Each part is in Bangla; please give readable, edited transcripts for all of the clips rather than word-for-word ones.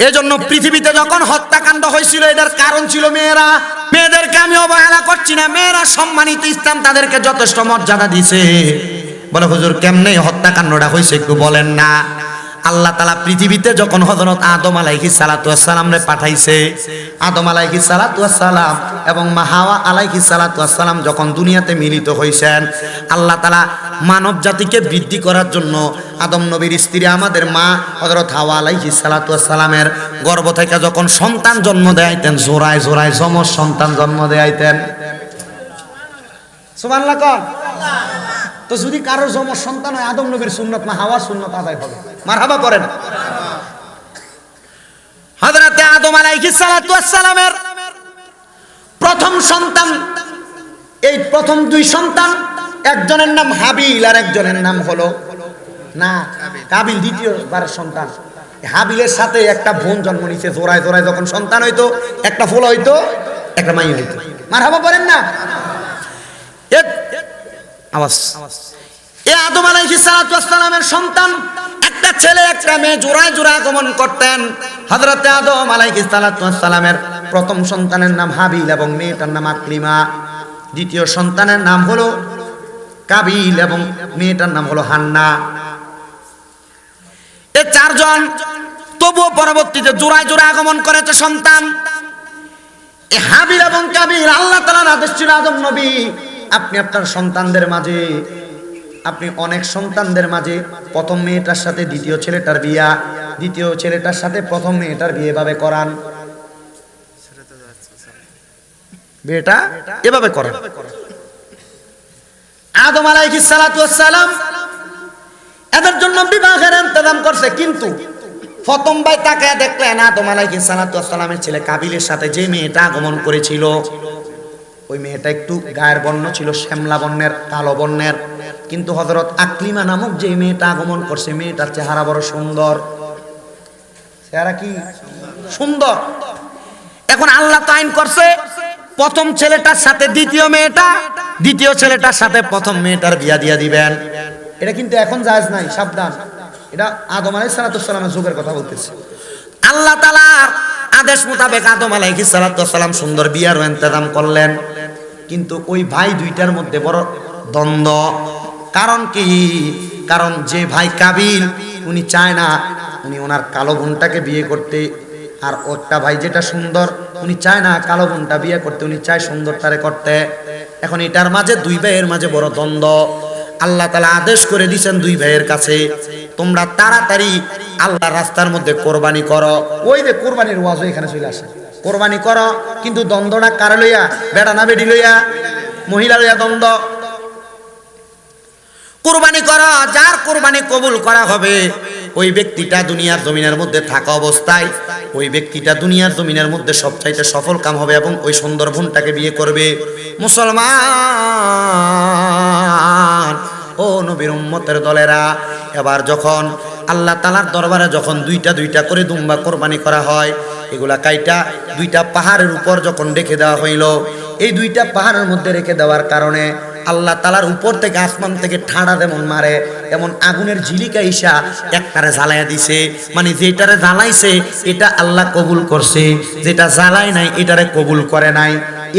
এজন্য পৃথিবীতে যখন হত্যাকাণ্ড হয়েছিল এটার কারণ ছিল মেয়েরা। মেয়েদেরকে আমি অবহেলা করছি না, মেয়েরা সম্মানিত, ইসলাম তাদেরকে যথেষ্ট মর্যাদা দিয়েছে। বলে হুজুর কেমনে হত্যাকাণ্ডটা হয়েছে একটু বলেন না। আল্লাহ তাআলা পৃথিবীতে যখন হযরত আদম আলাইহিস সালাতু ওয়াস সালামরে পাঠাইছে, আদম আলাইহিস সালাতু ওয়াস সালাম এবং মা হাওয়া আলাইহিস সালাতু ওয়াস সালাম যখন দুনিয়াতে মিলিত হইছেন, আল্লাহ তাআলা মানব জাতিকে বৃদ্ধি করার জন্য আদম নবীর স্ত্রী আমাদের মা হযরত হাওয়া আলাইহিস সালাতু ওয়াস সালামের গর্ভ থেকে যখন সন্তান জন্ম দেয়াইতেন, জোড়ায় জোড়ায় যমজ সন্তান জন্ম দেয়াইতেন। সুবহানাল্লাহ কোন। তো যদি কারোর যমজ সন্তান হয়, আদম নবীর সুন্নাত মা হাওয়ার সুন্নাত আদায় হবে। মারহাবা করেন। হযরত আদম আলাইহিস সালাতু ওয়াস সালামের প্রথম সন্তান, এই প্রথম দুই সন্তান, একজনের নাম হাবিল আর একজনের নাম হলো না কাবিল, দ্বিতীয়বার সন্তান। হাবিলের সাথে একটা বোন জন্ম নিছে, জোড়ায় জোড়ায় যখন সন্তান হইতো, একটা ফুল হইতো একটা মাই হইতো। মারহাবা করেন না। আওয়াজ। এই আদম আলাইহিস সালাতু ওয়াস সালামের সন্তান একটা ছেলে একটা মেয়ে জোড়ায় জোড়ায় আগমন করতেন। হযরত আদম আলাইহিস সালাতু ওয়াস সালামের প্রথম সন্তানের নাম হাবিল এবং মেয়েটার নাম আকলিমা। দ্বিতীয় সন্তানের নাম হলো কাবিল এবং মেয়েটার নাম হলো হান্না। এই চারজন তবুও পরবর্তীতে জোড়ায় জোড়ায় আগমন করেছে সন্তান। এই হাবিল এবং কাবিল, আল্লাহ তাআলার আদেশ ছিল আদম নবী আপনি আপনার সন্তানদের মাঝে, আপনি অনেক সন্তানদের মাঝে প্রথম মেয়েটার সাথে দ্বিতীয় ছেলেটার বিয়া, দ্বিতীয় ছেলেটার সাথে প্রথম মেয়েটার বিয়ে এভাবে করান, বিয়েটা এভাবে করেন। আদম আলাইহিস সালাতু ওয়াস সালাম এদের জন্য বিবাহের ইন্তজাম করছে, কিন্তু প্রথম ভাই তাকায় দেখলেন আদম আলাইহিস সালাতু ওয়াস সালামের ছেলে কাবিলের সাথে যে মেয়েটা আগমন করেছিল, ওই মেয়েটা একটু গায়ের বর্ণ ছিল শ্যামলা বর্ণের, কালো বর্ণের। কিন্তু হযরত আকলিমা নামক যে মেয়েটা আগমন করছে, মেয়েটার চেহারা বড় সুন্দর। চেহারা কি সুন্দর। এখন আল্লাহ তো আইন করছে প্রথম ছেলেটার সাথে দ্বিতীয় মেয়েটা, দ্বিতীয় ছেলেটার সাথে প্রথম মেয়েটার বিয়া দিয়া দিবেন। এটা কিন্তু এখন জায়েজ নাই, সাবধান। এটা আদম আলাইহিস সালাতু ওয়াস সালামের যুগের কথা বলতেছে। আল্লাহ তাআলার আদেশ মোতাবেক আদম আলাইহিস সালাতু ওয়াস সালাম সুন্দর বিয়ার ইন্তজাম করলেন। কিন্তু ওই ভাই দুইটার মধ্যে বড় দ্বন্দ্ব। কারণ কি? কারণ যে ভাই কাবিল উনি চায় না উনি ওনার কালো বোনটাকে বিয়ে করতে, আর একটা ভাই যেটা সুন্দর উনি চায় না কালো বোনটা বিয়ে করতে, উনি চায় সুন্দরটারে করতে। এখন এটার মাঝে দুই ভাইয়ের মাঝে বড় দ্বন্দ্ব। আল্লাহ তাআলা আদেশ করে দিয়েছেন দুই ভাইয়ের কাছে, তোমরা তাড়াতাড়ি আল্লাহর রাস্তার মধ্যে কোরবানি করো। ওই যে কোরবানির ওয়াজও এখানে চলে আসে, কোরবানি করো। কিন্তু দ্বন্দ্বটা কারে লইয়া? বেটা না বেটি লইয়া? মহিলা লইয়া দ্বন্দ্ব। কোরবানি করো, যার কোরবানি কবুল করা হবে ওই ব্যক্তিটা দুনিয়ার জমিনের মধ্যে থাকা অবস্থায় ওই ব্যক্তিটা দুনিয়ার জমিনের মধ্যে সবচাইতে সফল কাম হবে এবং ওই সুন্দর বোনটাকে বিয়ে করবে। মুসলমান ও নবীর উম্মতের দলেরা, এবার যখন আল্লাহ তাআলার দরবারে যখন দুইটা দুইটা করে দুম্বা কোরবানি করা হয়, এগুলা কাইটা দুইটা পাহাড়ের উপর যখন রেখে দেওয়া হইল, এই দুইটা পাহাড়ের মধ্যে রেখে দেওয়ার কারণে আল্লাহ তাআলার উপর থেকে আসমান থেকে ঠাড়া যেমন মারে এমন আগুনের ঝিলিকা ইসা একটারে জ্বালাইয়া দিছে। মানে যেটারে জ্বালাইছে এটা আল্লাহ কবুল করছে, যেটা জ্বালায় নাই এটারে কবুল করে নাই।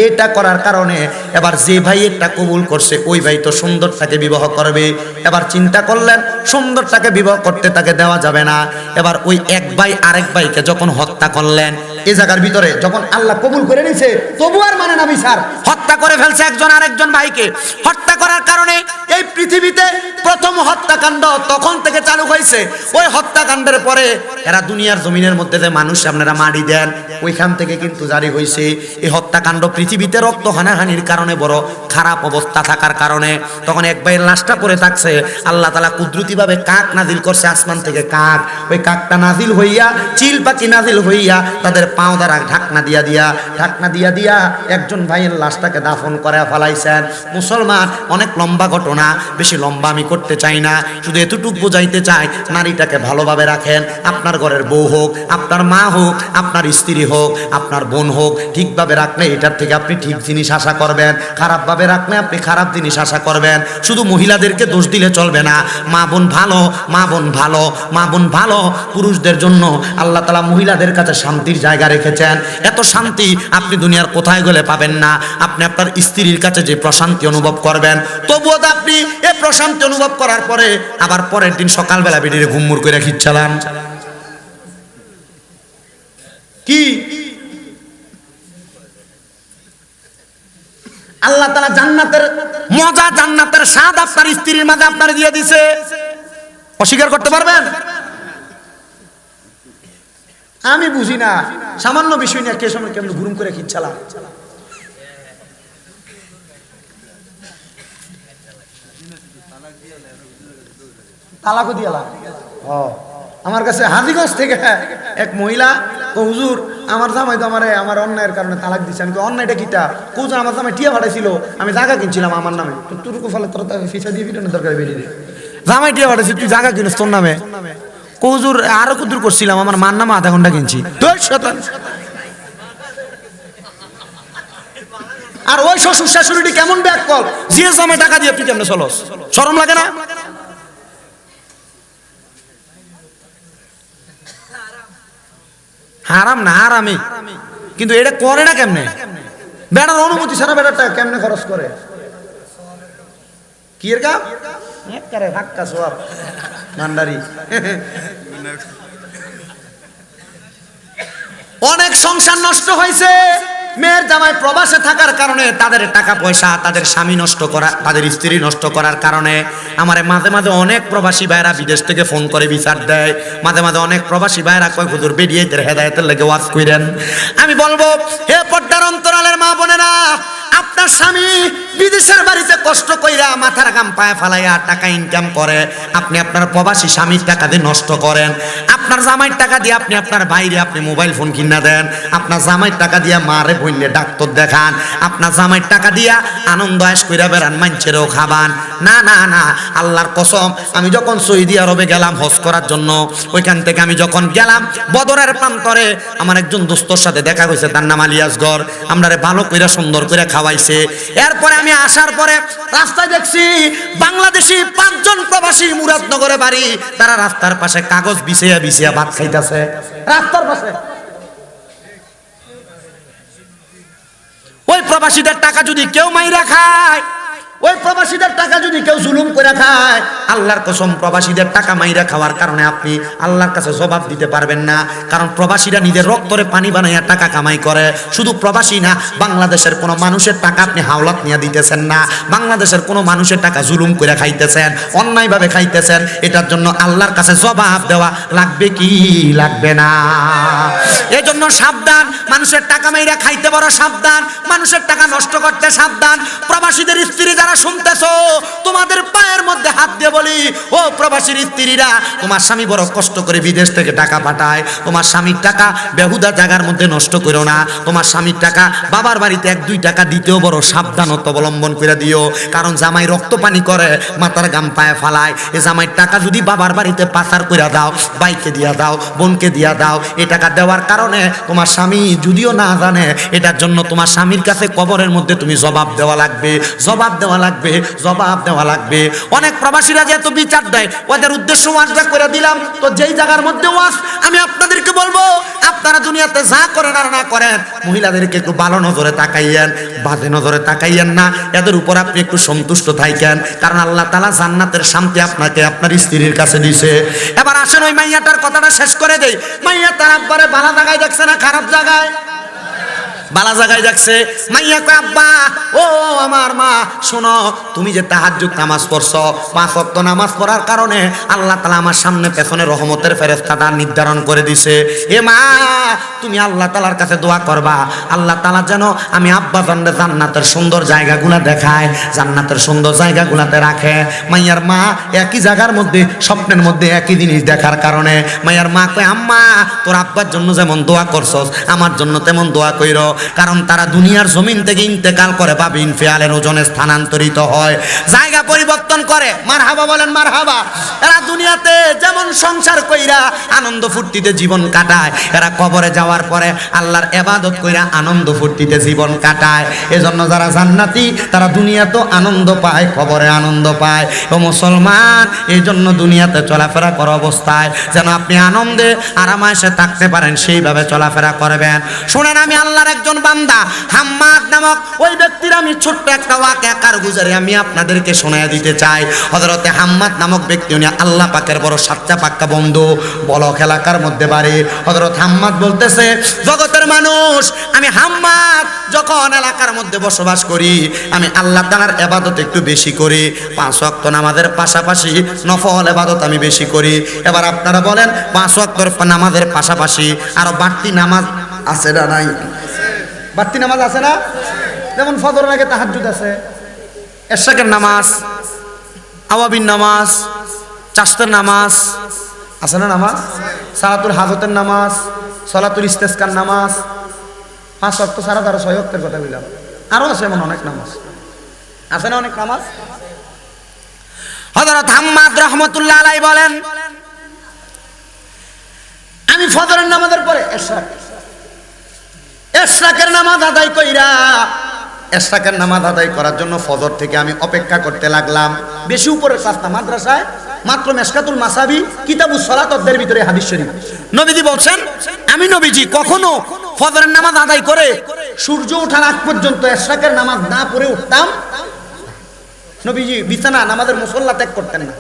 এটা করার কারণে এবার যে ভাই এটা কবুল করছে ওই ভাই তো সুন্দরটাকে বিবাহ করবে। এবার চিন্তা করলেন সুন্দরটাকে বিবাহ করতে তাকে দেওয়া যাবে না। এবার ওই এক ভাই আরেক ভাইকে যখন হত্যা করলেন, এই জায়গার ভিতরে যখন আল্লাহ কবুল করে নিছে তবু আর মানে না বিচার, হত্যা করে ফেলছে একজন আরেকজন ভাইকে। হত্যা করার কারণে এই পৃথিবীতে প্রথম হত্যাকাণ্ড তখন থেকে চালু হয়েছে। ওই হত্যাকাণ্ডের পরে এরা দুনিয়ার জমিনের মধ্যে যে মানুষ আপনারা মারি দেন, ওইখান থেকে কিন্তু জারি হয়েছে এই হত্যাকাণ্ড। পৃথিবীতে রক্ত হানাহানির কারণে বড় খারাপ অবস্থা থাকার কারণে তখন এক ভাইয়ের লাশটা পড়ে থাকছে, আল্লাহ তাআলা কুদরতিভাবে কাক নাজিল করছে আসমান থেকে। কাক, ওই কাকটা নাজিল হইয়া, চিল পাখি নাজিল হইয়া তাদের পাও দ্বারা ঢাকনা দিয়া একজন ভাইয়ের লাশটাকে দাফন করে ফেলাইছেন। মুসলমান, অনেক লম্বা ঘটনা, বেশি লম্বা আমি করতে চাই না, শুধু এতটুকু বোঝাইতে চাই, নারীটাকে ভালোভাবে রাখেন। আপনার ঘরের বউ হোক, আপনার মা হোক, আপনার স্ত্রী হোক, আপনার বোন হোক, ঠিকভাবে রাখলে এটার থেকে আপনি ঠিক জিনিস আশা করবেন, খারাপভাবে রাখলে আপনি খারাপ জিনিস আশা করবেন। শুধু মহিলাদেরকে দোষ দিলে চলবে না। মা বোন ভালো, মা বোন ভালো, মা বোন ভালো। পুরুষদের জন্য আল্লাহ তাআলা মহিলাদের কাছে শান্তির জায়গা রেখেছেন। এত শান্তি আপনি দুনিয়ার কোথায় গেলে পাবেন না। আপনি আপনার স্ত্রীর কাছে যে প্রশান্তি অনুভব করবেন, তবুও তো আপনি এই প্রশান্তি অনুভব করার পরে আবার পরের দিন সকালবেলা বেরিয়ে ঘুমমুর করে খিচ্ছালাম কি? আল্লাহ তাআলা জান্নাতের মজা, জান্নাতের স্বাদ আপনার স্ত্রীর মাঝে আপনার দিয়ে দিয়েছে। অস্বীকার করতে পারবেন? আমি বুঝি না, সামান্য বিষয় নিয়ে কে সময় কেমন ঘুরুম করে খিচ্ছালাম। তালাকও দিয়ালাম। আমার কাছে হাজীগঞ্জ থেকে এক মহিলা, হুজুর আমার জামাই তো আমার অন্যায়ের কারণে তালাক দিচ্ছে। আমি অন্যায়টা কিটা? কোজন আমার জামাই টিয়া পাঠাইছিল, আমি জায়গা কিনছিলাম আমার নামে, তোরকু ফলে তোর ফিসা দিয়ে পিটানোর দরকার বেরিয়ে দে। জামাই টিয়া পাঠাইছি, তুই জায়গা কিনিস তোর নামে। হুজুর আরো কুদুর করছিলাম, আমার মার নামে আধা ঘন্টা কিনছি। আর ওই শ্বশুর শাশুড়ি কেমন ব্যাক কল, যে জামাই টাকা দিয়ে তুই কেমনে চলস? শরম লাগে না? হারাম না, হারামি, কিন্তু এটা করে না কেমনে? বেড়ার অনুমতি ছাড়া বেড়ার টাকা কেমনে খরচ করে? কি এর কাম? একবারে ধাক্কা সওয়াব ভান্ডারি। অনেক সংসার নষ্ট হয়েছে মেয়ের জামাই প্রবাসে থাকার কারণে। তাদের টাকা পয়সা, তাদের স্বামী নষ্ট করা, তাদের স্ত্রী নষ্ট করার কারণে। আমারে মাঝে মাঝে অনেক প্রবাসী ভাইরা বিদেশ থেকে ফোন করে বিচার দেয়। মাঝে মাঝে অনেক প্রবাসী ভাইরা কয় হুজুর বেরিয়েদের হেদায়েতের লেগে ওয়াজ কইরেন। আমি বলবো, হে পর্দার অন্তরালের মা বোনেরা, আপনার স্বামী বিদেশের বাড়িতে কষ্ট কইরা মাথার ঘাম পায়ে ফালাইয়া টাকা ইনকাম করে, আপনি আপনার প্রবাসী স্বামীর টাকা দিয়ে নষ্ট করেন। আপনার জামাইয়ের টাকা দিয়ে আপনি আপনার বাইরে আপনি মোবাইল ফোন কিনা দেন। আপনার জামাইয়ের টাকা দিয়ে মারে বইলে ডাক্তার দেখান। আপনার জামাইয়ের টাকা দিয়া আনন্দ আয়েশ কইরা বেড়ান, মাইনছেরও খাবান। না না না, আল্লাহর কসম, আমি যখন সৌদি আরবে গেলাম হজ করার জন্য, ওইখান থেকে আমি যখন গেলাম বদরের প্রান্তরে, আমার একজন দোস্তর সাথে দেখা হয়েছে, তার নাম আলিয়াসগর। আমরারে ভালো কইরা সুন্দর করে খাওয়াইছে। এরপরে আমি আসার পরে রাস্তায় দেখছি বাংলাদেশি 5 জন প্রবাসী, মুরাদনগরে বাড়ি, তারা রাস্তার পাশে কাগজ বিছিয়া বিছিয়া ভাত খাইতেছে রাস্তার পাশে। ওই প্রবাসীদের টাকা যদি কেউ মাইরা খায়, ওই প্রবাসীদের টাকা যদি কেউ জুলুম করে খায়, আল্লাহর কসম প্রবাসীদের টাকা মাইরা খাওয়ার কারণে আপনি আল্লাহর কাছে জবাব দিতে পারবেন না। কারণ প্রবাসীরা নিজের রক্তরে পানি বানাইয়া টাকা কামাই করে। শুধু প্রবাসী না, বাংলাদেশের কোনো মানুষের টাকা আপনি হাওলাত নিয়ে দিতেছেন না। বাংলাদেশের কোনো মানুষের টাকা জুলুম করে খাইতেছেন, অন্যায়ভাবে খাইতেছেন। এটার জন্য আল্লাহর কাছে জবাব দেওয়া লাগবে কি লাগবে না? এই জন্য সাবধান, মানুষের টাকা মাইরা খাইতে বড় সাবধান, মানুষের টাকা নষ্ট করতে সাবধান। প্রবাসীদের স্ত্রী যারা শুনতেছো, তোমাদের পায়ের মধ্যে হাত দিয়ে বলি, ও প্রবাসীর স্ত্রীরা, তোমার স্বামী বড় কষ্ট করে বিদেশ থেকে টাকা পাঠায়, তোমার স্বামীর টাকা বেহুদা জায়গার মধ্যে নষ্ট করো না। তোমার স্বামীর টাকা বাবার বাড়িতে 1-2 টাকা দিতেও বড় সাবধানতা অবলম্বন করে দিও। কারণ জামাই রক্ত পানি করে, মাথার গাম পায়ে ফালায়। এই জামাইয়ের টাকা যদি বাবার বাড়িতে পাচার করে দাও, বাইকে দিয়া দাও, বোনকে দিয়া দাও, এই টাকা দেওয়ার কারণে তোমার স্বামী যদিও না জানে, এটার জন্য তোমার স্বামীর কাছে কবরের মধ্যে তুমি জবাব দেওয়া লাগবে, জবাব দেওয়া লাগবে, জবাব দেওয়া লাগবে। অনেক প্রবাসীরা যেহেতু বিচার দেয়, ওদের উদ্দেশ্য ওয়াজটা করে দিলাম। তো যেই জায়গার মধ্যে ওয়াজ, আমি আপনাদেরকে বলবো, আপনারা দুনিয়াতে যা করেন আর না করেন, মহিলাদেরকে একটু ভালো নজরে তাকাইয়েন, বাজে নজরে তাকাইয়েন না। এদের উপর আপনি একটু সন্তুষ্ট থাকেন, কারণ আল্লাহ তাআলা জান্নাতের শান্তি আপনাকে আপনার স্ত্রীর কাছে দিয়েছে। এবার আসেন ওই মাইয়াটার কথাটা শেষ করে দেই। মাইয়া তার আব্বারে ভালো জায়গায় দেখছে না খারাপ জায়গায়? বালা জায়গায় দেখছে। মাইয়া কয় আব্বা ও আমার মা শোনো, তুমি যে তাহাজ্জুদ নামাজ পড়ছো, 5 ওয়াক্ত নামাজ পড়ার কারণে আল্লাহ তাআলা আমার সামনে পেছনে রহমতের ফেরেশতাটা নির্ধারণ করে দিছে। এ মা তুমি আল্লাহ তাআলার কাছে দোয়া করবা, আল্লাহ তাআলা যেন আমি আব্বা জানলে জান্নাতের সুন্দর জায়গাগুলো দেখায়, জান্নাতের সুন্দর জায়গাগুলোতে রাখে। মাইয়ার মা একই জায়গার মধ্যে স্বপ্নের মধ্যে একই জিনিস দেখার কারণে মাইয়ার মা কয় আম্মা তোর আব্বার জন্য যেমন দোয়া করছস আমার জন্য তেমন দোয়া কইরো, কারণ তারা দুনিয়ার জমিন থেকে ইন্তেকাল করে বাবিন ফিয়ালের ওজনে স্থানান্তরিত হয়, জায়গা পরিবর্তন করে। মারহাবা বলেন মারহাবা। এরা দুনিয়াতে যেমন সংসার কইরা আনন্দ ফুর্তিতে জীবন কাটায়, এরা কবরে যাওয়ার পরে আল্লাহর ইবাদত কইরা আনন্দ ফুর্তিতে জীবন কাটায়। এজন্য যারা জান্নাতি তারা দুনিয়াতেও আনন্দ পায়, কবরে আনন্দ পায়। ও মুসলমান, এই জন্য দুনিয়াতে চলাফেরা করা অবস্থায় যেন আপনি আনন্দে আরামায়েশে থাকতে পারেন সেইভাবে চলাফেরা করবেন। শুনেন, আমি আল্লাহর একজন বান্দা হাম্মাদ নামক ওই ব্যক্তির আমি ছোট্ট একটা ওয়াকিয়া কারগুজারি আমি আপনাদেরকে শোনায় দিতে চাই। হযরতে হাম্মাদ নামক ব্যক্তি উনি আল্লাহ পাকের বড় সাচ্চা পাক্কা বন্ধু, বলক এলাকার মধ্যে বাড়ি। হযরত হাম্মাদ বলতেছে, জগতের মানুষ আমি হাম্মাদ যখন এলাকার মধ্যে বসবাস করি আমি আল্লাহ তাআলার ইবাদত একটু বেশি করি, 5 ওয়াক্ত নামাজের পাশাপাশি নফল ইবাদত আমি বেশি করি। এবার আপনারা বলেন 5 ওয়াক্ত নামাজের পাশাপাশি আরো বাড়তি নামাজ আছে না নাই? বাড়তি নামাজ আছে না? যেমন ফজরের আগে তাহাজ্জুদ আছে, এশরাকের নামাজ, আওয়াবিন নামাজ, চাশতের নামাজ আছে না? নামাজ সালাতুল হাজতের নামাজ, সালাতুল ইস্তেসকার নামাজ, 5 ওয়াক্ত ছাড়া তারা 6 ওয়াক্তের কথা বললাম, আরো আছে এমন অনেক নামাজ আছে না? অনেক নামাজ। হযরত হাম্মাদ রাহমাতুল্লাহ আলাইহি বলেন, আমি ফজরের নামাজের পরে এশরাকের নামাজ আদায় কইরা এশরাকের নামাজ আদায় করার জন্য ফজর থেকে আমি অপেক্ষা করতে লাগলাম। বেশি উপরের ক্লাস না, মাদ্রাসায় মাত্র মেশকাতুল মাসাবি কিতাবুস সালাত অধ্যায়ের ভিতরে হাদিস শরীফ। নবীজি বলছেন, আমি নবীজি কখনো ফজরের নামাজ আদায় করে সূর্য ওঠার আগ পর্যন্ত এশরাকের নামাজ না পড়ে উঠতাম। নবীজি বিছানা নামাজের মুসল্লা ত্যাগ করতেন না।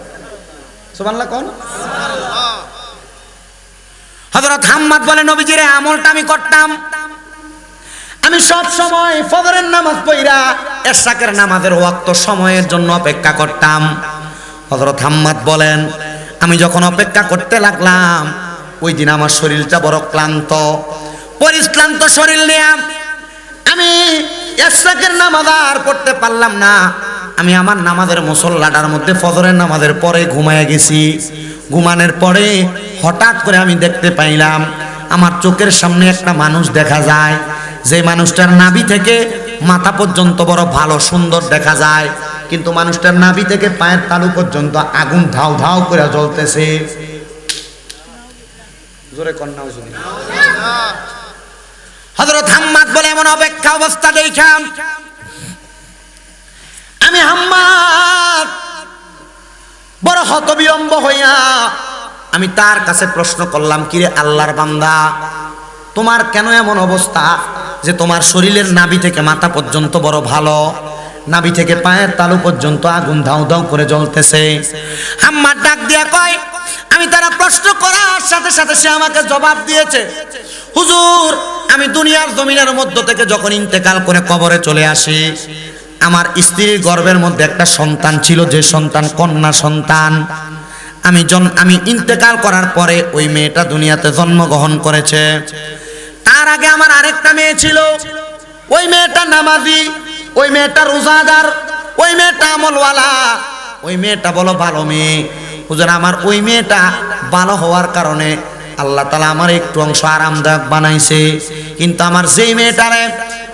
সুবহানাল্লাহ কোন? হযরত হাম্মাদ বলে, নবীজির এই আমলটা আমি করতাম। আমি সব সময় ফজরের নামাজ পড়া এশরাকের নামাজের ওয়াক্ত সময়ের জন্য অপেক্ষা করতাম। হযরত হাম্মাদ বলেন, আমি যখন অপেক্ষা করতে লাগলাম ওই দিন আমার শরীরটা বড় ক্লান্ত, পরিশ্রান্ত শরীর নিয়ে আমি এশরাকের নামাজ আর পড়তে পারলাম না। আমি আমার নামাজের মুসল্লাটার মধ্যে ফজরের নামাজের পরে ঘুমায় গেছি। ঘুমানোর পরে হঠাৎ করে আমি দেখতে পাইলাম আমার চোখের সামনে একটা মানুষ দেখা যায়, যে মানুষটার নাভি থেকে মাথা পর্যন্ত বড় ভালো সুন্দর দেখা যায়, কিন্তু মানুষটার নাভি থেকে পায়ের তালু পর্যন্ত আগুন ধাউ ধাউ করে জ্বলতেছে। জোরে কন্যা হযরত হাম্মাদ বলে, এমন অপেক্ষা অবস্থা দেখাম আমি হাম্মাদ বড় হতবিলম্ব হইয়া আমি তার কাছে প্রশ্ন করলাম, কিরে আল্লাহর বান্দা, তোমার কেন এমন অবস্থা যে তোমার শরীরের নাভি থেকে মাথা পর্যন্ত বড় ভালো, নাভি থেকে পায়ের তালু পর্যন্ত আগুন ধাউ ধাউ করে জ্বলতেছে? হাম্মাদ ডাক দিয়া কয়, আমি তারা প্রশ্ন করার সাথে সাথে সে আমাকে জবাব দিয়েছে, হুজুর আমি দুনিয়ার জমিনের মধ্য থেকে যখন ইন্তেকাল করে কবরে চলে আসি, আমার স্ত্রীর গর্ভের মধ্যে একটা সন্তান ছিল, যে সন্তান কন্যা সন্তান। আমি ইন্তেকাল করার পরে ওই মেয়েটা দুনিয়াতে জন্মগ্রহণ করেছে। তার আগে আমার আরেকটা মেয়ে ছিল, ওই মেয়েটা নামাজি, ওই মেয়েটা রোজাদার, ওই মেয়েটা আমলওয়ালা, ওই মেয়েটা বলো ভালো মেয়ে। হুজুর আমার ওই মেয়েটা ভালো হওয়ার কারণে আল্লাহ তাআলা আমার একটু অংশ আরামদায়ক বানাইছে, কিন্তু আমার যেই মেয়েটারে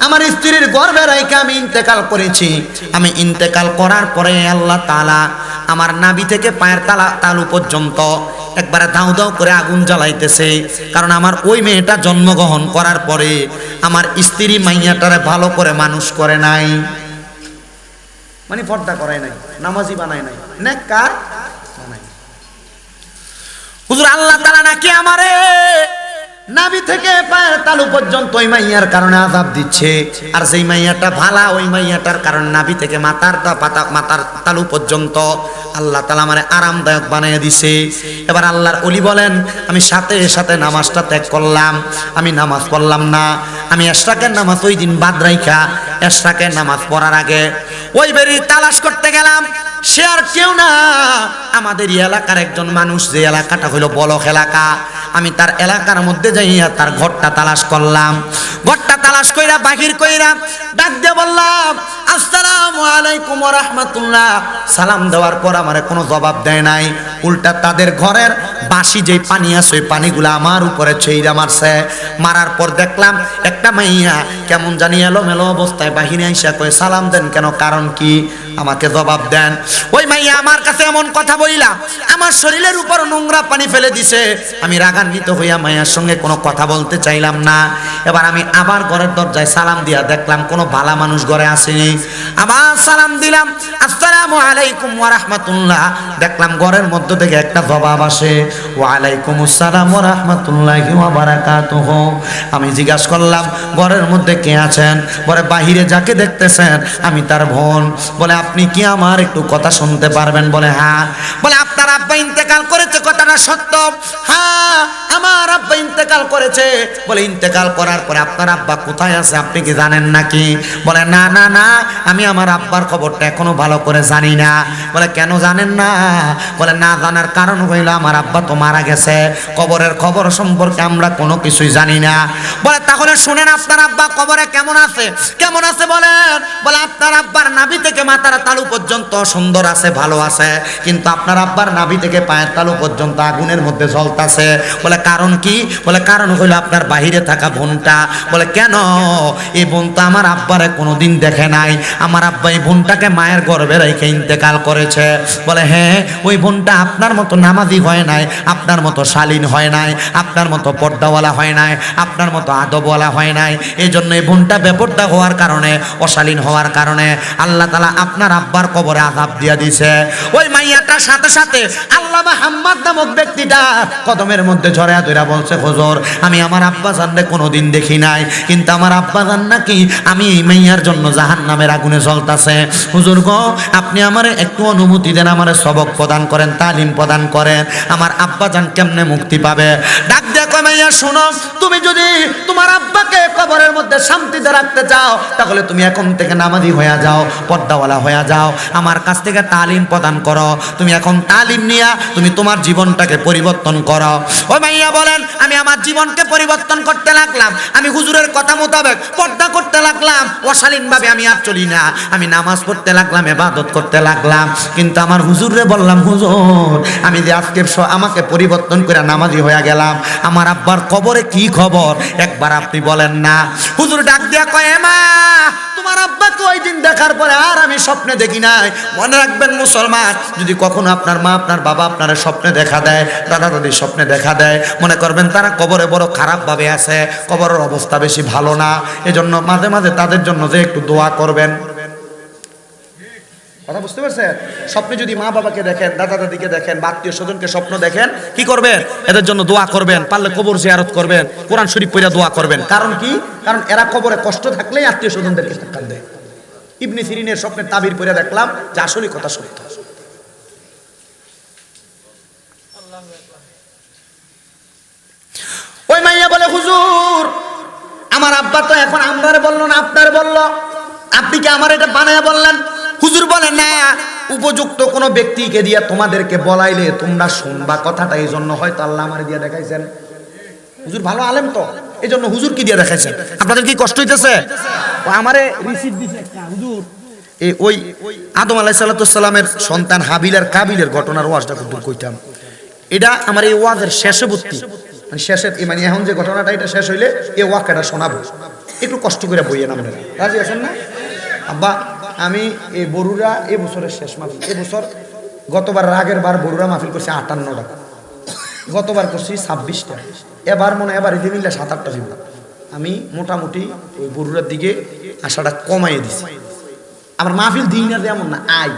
আমার স্ত্রীর গর্ভে রেখে আমি ইন্তেকাল করেছি, আমি ইন্তেকাল করার পরে আল্লাহ তাআলা আমার নাভি থেকে পায়ের তালু পর্যন্ত একবারে দাউ দাউ করে আগুন জ্বালাইতেছে। কারণ আমার ওই মেয়েটা জন্মগ্রহণ করার পরে আমার স্ত্রী মাইয়াটারে ভালো করে মানুষ করে নাই, মানে পর্দা করায় নাই, নামাজি বানায় নাই, নেককার বানায়। হুজুর আল্লাহ তাআলা নাকি আমারে নাভি থেকে পায়ের তালু পর্যন্ত ওই মাইয়ার কারণে আযাব দিচ্ছে, আর যেই মাইয়াটা ভালা ওই মাইয়াটার কারণে নাভি থেকে মাথার তালু পর্যন্ত আল্লাহ তাআলা আমারে আরামদায়ক বানিয়ে দিছে। এবার আল্লাহর ওলি বলেন, আমি সাথে সাথে নামাজটা ত্যাগ করলাম, আমি নামাজ পড়লাম না। আমি এশরাকের নামাজ ওই দিন বাদ রাইখা এশরাকের নামাজ পড়ার আগে ওই বাড়ির তালাশ করতে গেলাম। সে আর কেউ না, আমাদের এলাকার একজন মানুষ, যে এলাকাটা হলো বলক এলাকা। আমি তার এলাকার মধ্যে যাইয়া তার ঘরটা তালাশ করলাম। ঘরটা তালাশ কইরা বাহির কইরা ডাক দিয়ে বললাম, আসসালামু আলাইকুম ওয়া রাহমাতুল্লাহ। সালাম দেওয়ার পর আমারে কোনো জবাব দেয় নাই, উল্টা তাদের ঘরের বাসি যে পানি আছে ওই পানিগুলো আমার উপরে ছইরা মারছে। মারার পর দেখলাম একটা মাইয়া কেমন জানি এলোমেলো অবস্থায় বাহিরে আইসা কয়, সালাম দেন কেন, কারণ কি, আমাকে জবাব দেন। ওই মাইয়া আমার কাছে এমন কথা বইলা আমার শরীরের উপর নোংরা পানি ফেলে দিছে। আমি রাগান্বিত হইয়া মাইয়ার সঙ্গে কোনো কথা বলতে চাইলাম না। এবার আমি আবার ঘরের দরজায় সালাম দিয়া দেখলাম কোনো ভালা মানুষ ঘরে আসেনি। আবার সালাম দিলাম, আসসালামু আলাইকুম ওয়া রাহমাতুল্লাহ। দেখলাম ঘরের মধ্য থেকে একটা জবাব আসে, ওয়া আলাইকুমুস সালাম ওয়া রাহমাতুল্লাহি ওয়া বারাকাতুহু। আমি জিজ্ঞাসা করলাম, ঘরের মধ্যে কে আছেন? বলে, বাহিরে যাকে দেখতেছেন আমি তার বোন। বলে, আপনি কি আমার একটু কথা শুনতে পারবেন? বলে, হ্যাঁ। বলে, আপনার আব্বা ইন্তেকাল করেছে, কথাটা সত্য? হ্যাঁ, আমার আব্বা ইন্তেকাল করেছে। বলে, ইন্তেকাল করার পরে আপনার আব্বা কোথায় আছে আপনি কি জানেন নাকি? বলে, না না না, আমি আমার আব্বার খবরটা এখনো ভালো করে জানি না। বলে, কেন জানেন না? বলে, না জানার কারণ হইল আমার আব্বা তো মারা গেছে, কবরের খবর সম্পর্কে আমরা কোনো কিছুই জানি না। বলে, তাহলে শুনেন আপনার আব্বা কবরে কেমন আছে? কেমন আছে বলেন? বলে, আপনার আব্বার নাভি থেকে মাথার তালু পর্যন্ত সুন্দর আছে, ভালো আছে, কিন্তু আপনার আব্বার নাভি থেকে পায়ের তালু পর্যন্ত আগুনের মধ্যে জ্বলতাছে। বলে, কারণ কি? বলে, কারণ হইল আপনার বাহিরে থাকা বোনটা। বলে, কেন? এই বোন তো আমার আব্বারে কোনোদিন দেখে নাই, আমার আব্বা এই বোনটাকে মায়ের গর্ভে রেখে ইন্তেকাল করেছে। বলে, হ্যাঁ, ওই বোনটা আপনার মতো নামাজি হয় নাই, আপনার মতো শালীন হয় নাই, আপনার মতো পর্দাওয়ালা হয় নাই, আপনার মতো আদবওয়ালা হয় নাই। এই জন্য এই বোনটা বেপর্দা হওয়ার কারণে, অশালীন হওয়ার কারণে আল্লাহ তাআলা আপনার আব্বার কবরে আযাব দিয়া দিছে। ওই মাইয়াটার সাথে সাথে আল্লামা হাম্মাদ নামক ব্যক্তিটা কদমের মধ্যে ঝরায়া ধইরা বলছে, হুজুর, আমি আমার আব্বা জানরে কোনোদিন দেখি নাই, কিন্তু আমার আব্বা জান নাকি আমি এই মাইয়ার জন্য জাহান্নামের আগুনে জ্বলতাছে। হুজুর গো, আপনি আমারে একটু অনুমতি দেন, আমারে সবক প্রদান করেন, তালিম প্রদান করেন, আমার আব্বা জান কেমনে মুক্তি পাবে। ডাক দিয়ে কয়, মাইয়া শোনো, তুমি যদি তোমার আব্বাকে কবরের মধ্যে শান্তিতে রাখতে চাও তাহলে তুমি এখন থেকে নামাজি হয়ে যাও, পর্দাওয়ালা হয়ে যাও, আমার কাছ থেকে তালিম প্রদান করো। তুমি এখন তালিম নিয়া তুমি তোমার জীবনটাকে পরিবর্তন করো। ওই মাইয়া বলেন, আমি আমার জীবনকে পরিবর্তন করতে লাগলাম, আমি হুজুরের কথা মোতাবেক পর্দা করতে লাগলাম, অশালীনভাবে আমি আর চলি না, আমি নামাজ পড়তে লাগলাম, ইবাদত করতে লাগলাম, কিন্তু আমার হুজুরে বললাম, হুজুর, আমি যে আজকে আমাকে পরিবর্তন করে নামাজি হয়ে গেলাম, আমার আব্বার কবরে কি খবর একবার আপনি বলেন না। হুজুর ডাক দিয়া কয়, মা, তোমার আব্বাকে ওই দিন দেখার পরে আর আমি স্বপ্নে দেখি নাই। মনে রাখবেন মুসলমান, যদি কখনো আপনার মা, আপনার বাবা আপনার স্বপ্নে দেখা দেয়, দাদা দাদি স্বপ্নে দেখা দেয়, মনে করবেন তারা কবরে বড় খারাপভাবে আছে, কবরের অবস্থা বেশি ভালো না। এজন্য মাঝে মাঝে তাদের জন্য যে একটু দোয়া করবেন। কথা বুঝতে পারছেন? স্বপ্নে যদি মা বাবাকে দেখেন, দাদা দাদিকে দেখেন, বা আত্মীয় স্বজনকে স্বপ্ন দেখেন, কি করবেন? এদের জন্য দোয়া করবেন, পারলে কবর জিয়ারত করবেন, কোরআন শরীফ পড়ে দোয়া করবেন। কারণ কি? কারণ এরা কবরে কষ্ট থাকলেই আত্মীয় স্বজনদেরকে সাক্ষাৎ দেয়। ইবনে সিরিনের স্বপ্নের তাবির পড়ে দেখলাম যে আসলে কথা সত্য। ওই মাইয়া বলে, হুজুর, আমার আব্বা তো এখন আমরার বললো না, আপনার বললো, আপনি কি আমার এটা বানায়া বললেন? হুজুর বলে, না, উপযুক্ত কোনো ব্যক্তিকে দিয়া তোমাদেরকে বলাইলে তোমরা শুনবা কথাটা, এই জন্য হয়তো আল্লাহ আমার দিয়া দেখাইছেন। হুজুর ভালো আলেম তো, এই জন্য হুজুর কি দিয়া দেখাইছেন। আপনাদের কি কষ্ট হইতেছে? আমারে রিসিভ দিছে একটা হুজুর, ওই আদম আলাইহিস সালামের সন্তান হাবিল আর কাবিলের ঘটনার ওয়াজটা খুব কইতাম। এটা আমার এই ওয়াজের শেষে ভর্তি, মানে শেষে, মানে এখন যে ঘটনাটা এটা শেষ হইলে এই ওয়াক্যটা শোনাবো, একটু কষ্ট করে বইয়ে নাম। রাজি আছেন না? আব্বা, আমি এই বরুড়া এই বছরের শেষ মাহফিল, এবছর গতবার আগের বার বরুড়া মাহফিল করছি 58টা, গতবার করছি 26টা, এবার মনে এবার ঈদে মিললে 7-8টা দিব। আমি মোটামুটি ওই বরুড়ার দিকে আশাটা কমাইয়ে দিছি। আমার মাহফিল দিই না যেমন না, আই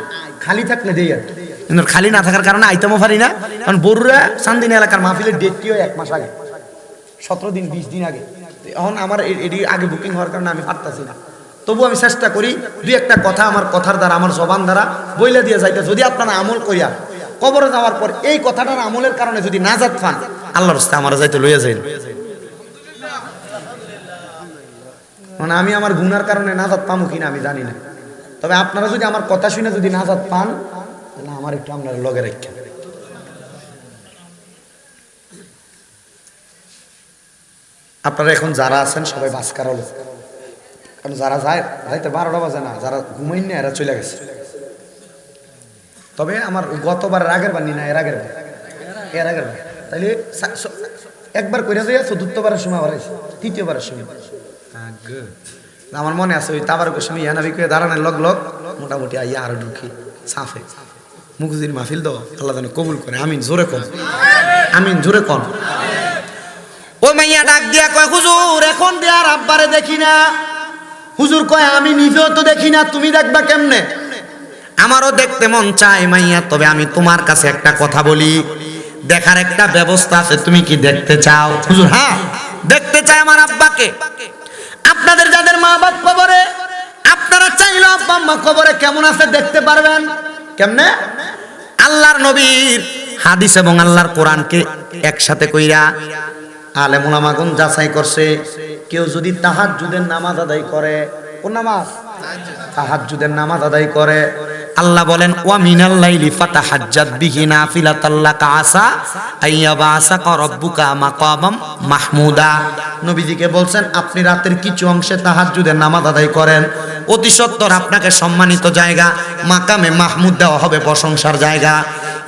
খালি থাকলে দেই, আর কিন্তু খালি না থাকার কারণে আইতেমও পারি না। কারণ বরুড়া চান্দিনা এলাকার মাহফিলের ডেটটিও 1 মাস আগে, 17 দিন 20 দিন আগে। এখন আমার এটি আগে বুকিং হওয়ার কারণে আমি পারতাছি না। তবু আমি চেষ্টা করি 2-1টা কথা আমার কথার দ্বারা, আমার জবান দ্বারা বইলা দিয়ে যাইতে। যদি আপনারা আমল করিয়া কবরে যাওয়ার পর এই কথাটার আমলের কারণে যদি নাজাত পান, আল্লাহর রাস্তায় আমার যাইতে লইয়া যাই। মানে আমি আমার গুনার কারণে নাজাত পামু কিনা আমি জানি না, তবে আপনারা যদি আমার কথা শুনে যদি নাজাত পান তাহলে আমার একটু আপনার লগে রাখেন। আপনারা এখন যারা আছেন সবাই বাস কারালো, কারণ যারা যায় যাইতে 12টা বাজে না, যারা ঘুমাইন না এরা চলে গেছে। তবে আমার গতবার আগের বার নি না এর আগের বার তাইলে একবার কইরা যাই চতুর্থবারের সময় আবার তৃতীয়বারের সময় আমার মনে আছে ওই তাবারকের সময় ইয়ানাবি করে দাঁড়ানোর লগ লগ মোটামুটি আইয়া আরো ঢুকি সাফে মুখুজির মাহফিল দাও আল্লাহ যেন কবুল করে। আমিন জোরে কন, আমিন জোরে কন। ওই মাইয়া ডাক দিয়া কয় হুজুর এখন দিয়ে আর আব্বারে দেখি না। হুজুর কয় আমি নিজেও তো দেখি না, তুমি দেখবা কেমনে? আমারও দেখতে মন চায় মাইয়া, তবে আমি তোমার কাছে একটা কথা বলি, দেখার একটা ব্যবস্থা আছে, তুমি কি দেখতে চাও? হুজুর হ্যাঁ দেখতে চাই আমার আব্বাকে। আপনাদের যাদের মা বাপ কবরে, আপনারা চাইলে আব্বা আম্মা কবরে কেমন আছে দেখতে পারবেন। কেমনে? আল্লাহর নবীর হাদিস এবং আল্লাহর কোরআনকে একসাথে কইরা আলেম উলামাগণ যাচাই করছে, কেউ যদি তাহাজ্জুদের নামাজ আদায় করে, কোন নামাজ? তাহাজ্জুদের নামাজ আদায় করে, আল্লাহ বলেন ওয়া মিনাল লাইলি ফাতাহাজ্জাদ বিহি নাফিলাতাল লাকা আসা আইয়াবাসাকা রাব্বুকা মাকামাম মাহমুদা। নবীজিকে বলছেন আপনি রাতের কিছু অংশে তাহাজ্জুদের নামাজ আদায় করেন, অতি সত্বর আপনাকে সম্মানিত জায়গা মাকামে মাহমুদ দেওয়া হবে, প্রশংসার জায়গা।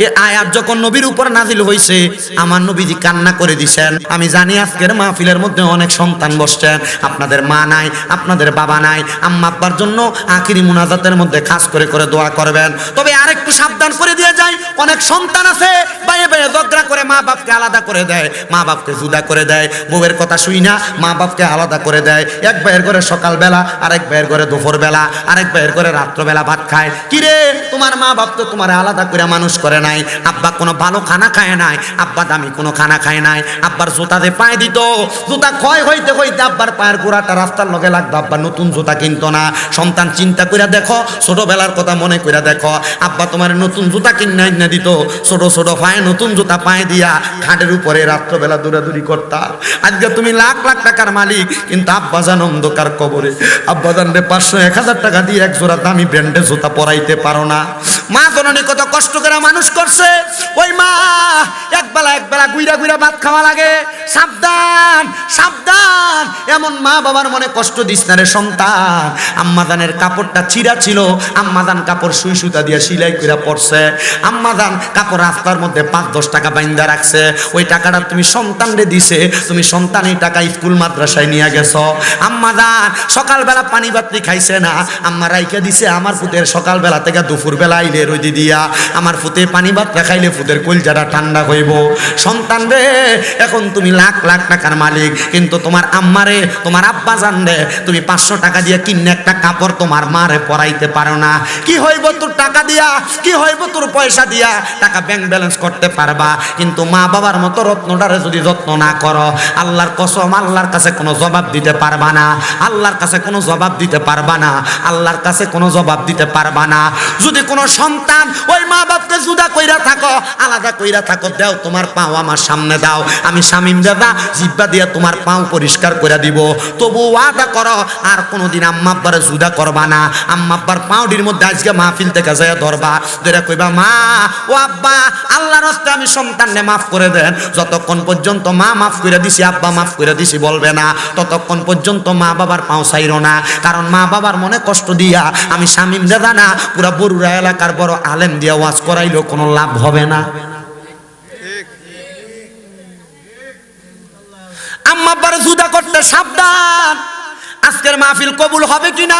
এই আয়াত যখন নবীর উপর নাজিল হইছে আমার নবীজি কান্না করে দিছেন। আমি জানি আজকের মাহফিলের মধ্যে অনেক সন্তান বসছেন, আপনাদের মা নাই, আপনাদের বাবা নাই, আম্মা আব্বার জন্য আখিরি মুনাজাতের মধ্যে খাস করে করে দোয়া করবেন। তবে আরেকটু সাবধান করে দিয়ে যাই, অনেক সন্তান আছে বাইরে বাইরে ঝগড়া করে মা বাপকে আলাদা করে দেয়, মা বাপকে জুদা করে দেয়, বউয়ের কথা শুই না মা বাপকে আলাদা করে দেয়। এক ভাইয়ের ঘরে সকালবেলা, আরেক ভাইয়ের ঘরে দুপুরবেলা, আরেক ভাইয়ের ঘরে রাত্রবেলা ভাত খায়। কিরে তোমার মা বাপ তো তোমার আলাদা করে মানুষ করে নাই, আব্বা কোনো ভালো খানা খায় নাই, আব্বা দামি কোনো খানা খায় নাই, আব্বার জুতাতে পায়ে দিত, জুতা ক্ষয় হইতে হইতে আব্বার পায়ের গোড়াটা রাস্তার লগে লাগতো, আব্বা নতুন জুতা কিনতো না। সন্তান চিন্তা করে দেখো, ছোটবেলার কথা মনে করে দেখো, আব্বা তোমার নতুন জুতা কিনে এনে দিত, ছোট ছোট পায়ে নতুন জুতা পায়ে দিয়া খাটের উপরে রাত্রবেলা দৌড়াদৌড়ি করতা। আজকে তুমি লাখ লাখ টাকার মালিক, কিন্তু আব্বা জান অন্ধকার কবরে, আব্বা জানরে 500-1000 টাকা দিয়ে এক জোড়া দামি ব্র্যান্ডের জুতা পরাইতে পারো না। মা জননী কত কষ্ট করে মানুষ করছে, ওই মা একবেলা গুইরা গুইরা ভাত খাওয়া লাগে। সাবধান সাবধান, এমন মা বাবার মনে কষ্ট দিস না রে সন্তান। আম্মাদানের কাপড়টা ছিঁড়া ছিল, আম্মাদান কাপড় সুই সুতা দিয়ে সিলাই করে পড়ছে, আম্মাদান কাপড় রাস্তার মধ্যে 5-10 টাকা বাইন্দা রাখছে, ওই টাকাটা তুমি সন্তানরে দিছে, তুমি সন্তান এই টাকা স্কুল মাদ্রাসায় নিয়ে গেছো। আম্মাদান সকালবেলা পানি বাতি খাইছে না, আম্মা রাইখা দিছে আমার পুতের সকালবেলা থেকে দুপুরবেলা আইলে রইদি দিয়া, আমার পুতে পানি ভাত খাইলে পুতের কলজাটা ঠান্ডা হইব। সন্তান রে এখন তুমি লাখ লাখ টাকার মালিক, কিন্তু তোমার আম্মারে তোমার আব্বা জান রে তুমি 500 টাকা দিয়ে কিনে একটা কাপড় তোমার মারে পরাইতে পারো না। কি হইব তোর টাকা দিয়া, কি হইব তোর পয়সা দিয়া? টাকা ব্যাংক ব্যালেন্স করতে পারবা, কিন্তু মা বাবার মতো রত্নটারে যদি যত্ন না করো, আল্লাহর কসম আল্লাহর কাছে কোনো জবাব দিতে পারবা না, আল্লাহর কাছে কোনো জবাব দিতে পারবা না, আল্লাহর কাছে কোনো জবাব দিতে পারবা না। যদি কোনো সন্তান ওই মা বাপকে জুদা কইরা থাকো, আলাদা কইরা থাকো, দাও তোমার পাও আমার সামনে দাও, আমি শামিম দাদা জিব্বা দিয়া তোমার পাও পরিষ্কার করে দিব। তবু ওয়াদা করো আর কোনোদিন আম্মা আব্বারে জুদা করবা না। আম্মা আব্বার পাউডির মধ্যে আজকে মাহফিল থেকে যায় ধরবা, ধরে কইবা মা ও আব্বা আল্লাহর রাস্তায় আমি সন্তানকে মাফ করে দেন। যতক্ষণ পর্যন্ত মা মাফ করে দিছি, আব্বা মাফ করে দিছি বলবে না, ততক্ষণ পর্যন্ত মা বাবার পাও ছাইরো না। কারণ মা বাবার মনে কষ্ট দিয়া আমি শামিম দাদা না, পুরা বরুড়া এলাকার বড় আলেম দিয়া ওয়াজ করাইলেও কোনো লাভ হবে না। আম্মা আব্বারে জুদা করতে সাবধান। আজকের মাহফিল কবুল হবে কিনা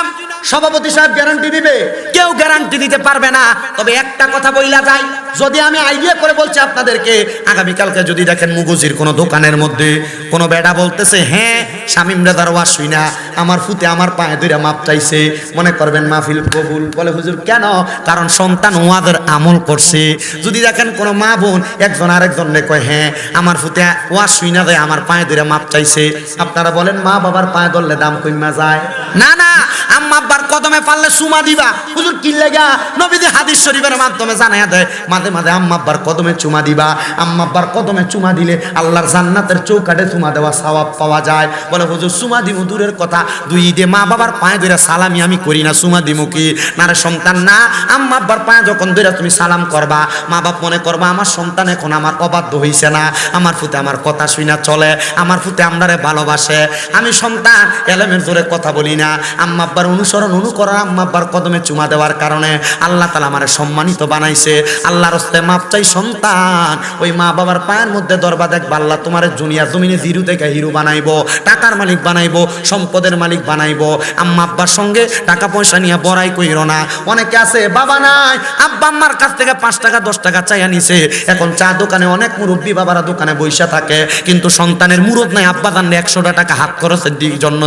সভাপতি সাহেব গ্যারান্টি দিবে? কেউ গ্যারান্টি দিতে পারবে না। তবে একটা কথা বইলা যায়, যদি আমি আইডিয়া করে বলছি আপনাদেরকে, আগামীকালকে যদি দেখেন মুগুজির কোনো দোকানের মধ্যে কোনো বেড়া বলতেছে হ্যাঁ শামিম রাজার ওয়াজ শুই না, আমার ফুতে আমার পায়ে ধরে মাপ চাইছে, মনে করবেন মাহফিল কবুল। বলে হুজুর কেন? কারণ সন্তান ওয়াজের আমল করছে। যদি দেখেন কোনো মা বোন একজন আরেকজনকে কয় হ্যাঁ আমার ফুতে ওয়াজ শুই না যায়, আমার পায়ে ধরে মাপ চাইছে, আপনারা বলেন মা বাবার পায়ে ধরলে দাম কইমা যায়? না না, আম্মা আব্বার কদমে পারলে চুমা দিবা। হুজুর কি লাগা? নবীজি হাদিস শরীফের মাধ্যমে জানায়া দেয়, মাঝে মাঝে আম্মা আব্বার কদমে চুমা দিবা। আম্মা আব্বার কদমে চুমা দিলে আল্লাহর জান্নাতের চৌকাঠে চুমা দেওয়া সওয়াব পাওয়া যায়। বলে হুজুর চুমা দিমু দূরের কথা, 2 ঈদে মা বাবার পায়ে ধরে সালামি আমি করি না, চুমা দিমু কি? না রে সন্তান না, আম্মা আব্বার পায়ে যখন ধরে তুমি সালাম করবা, মা বাপ মনে করবা আমার সন্তান এখন আমার অবাধ্য হইছে না, আমার ফুতে আমার কথা শুনা চলে, আমার ফুতে আমরারে ভালোবাসে। আমি সন্তান এলেমের জোরে কথা বলি না, আম্মা আব্বার অনুসরণ অনুকরণ, আম্মা আব্বার কদমে চুমা দেওয়ার কারণে আল্লাহ তাআলা আমারে সম্মানিত বানাইছে। আল্লাহর হস্তে মাপ চাই সন্তান, ওই মা বাবার পায়ের মধ্যে দরবা দেখবা, আল্লাহ তোমার দুনিয়া জমিনে জিরো থেকে হিরো বানাইবো, টাকার মালিক বানাইবো, সম্পদের মালিক বানাইবো। আম্মা আব্বার সঙ্গে টাকা পয়সা নিয়ে বড়াই কইরো না। অনেকে আছে বাবা নাই, আব্বা আম্মার কাছ থেকে 5 টাকা 10 টাকা চাইয়া নিছে। এখন চা দোকানে অনেক মুরব্বী বাবারা দোকানে বইসা থাকে, কিন্তু সন্তানের মুরদ নাই। আব্বা জানলে 100 টাকা হাত খরচের জন্য